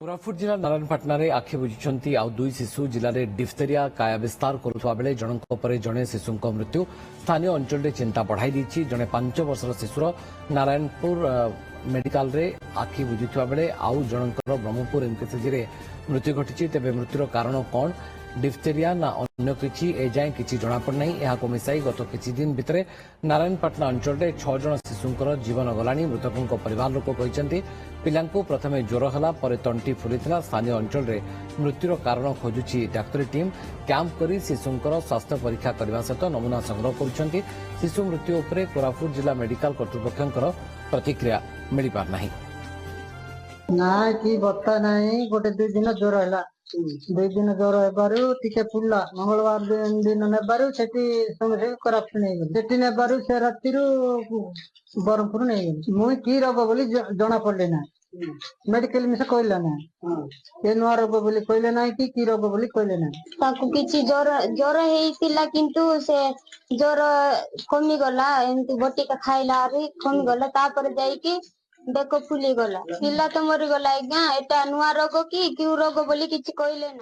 कोरापुट जिला नारायणपाटना रे आखि बुझिछंती आउ दुई शिशु जिले में डिप्थेरिया काया विस्तार करुवा बेले जनक पर जड़े शिशु मृत्यु स्थानीय अंचल में चिंता बढ़ाई दी। जड़े 5 वर्षर शिशुर नारायणपुर मेडिकल रे आखि बुझुवा बेले आउ जनकर ब्रह्मपुर एमकेसीजी रे मृत्यु घटी। तेबे मृत्युर कारण कौन डिप्थेरिया ना अन्य किछि एजाए किछि जଣା पड़ना। यहाको मिसाई गत किछि दिन भितर नारायणपाटना अंचल में 6 जन शिशुंकर जीवन गलानी। मृतकों परिवार लोक कहते पिलांको प्रथमे ज्वर हला परे तंटी फुलिथिला। स्थानीय अंचल में मृत्युर कारण खोजुछि डाक्तरी टीम। कैंप करी शिशुंकर स्वास्थ्य परीक्षा करने सहित नमूना संग्रह करुछंती। शिशु मृत्यु उपरे कोरापुट जिला मेडिकल कर्तृपक्षर प्रतिक्रिया मिल पार नाही। ना कि बता नहीं गोटे 2 दिन ज्वर है 2 दिन ज्वर हेबारु टिके फुल्ला मंगलवार दिन नेबारु सेठी समझे करप्शन सेठी नेबारु से राति बरमपुर नहीं मुई की रोग बोली जना पड़ले ना मेडिकल में से कहले ना ये नुआ रोग बोली कहले ना कि रोग बोली कहले ना ताकू किछि ज्वर ज्वर हेइतिला किंतु से ज्वर कमी गला एंती बटिका खाइला रे कमी गला तापर जाई कि देखो फुली गला पिला तो मरी गला आज्ञा एटा नुआ रोग कि क्यू रोग बोली किछि कहले ना।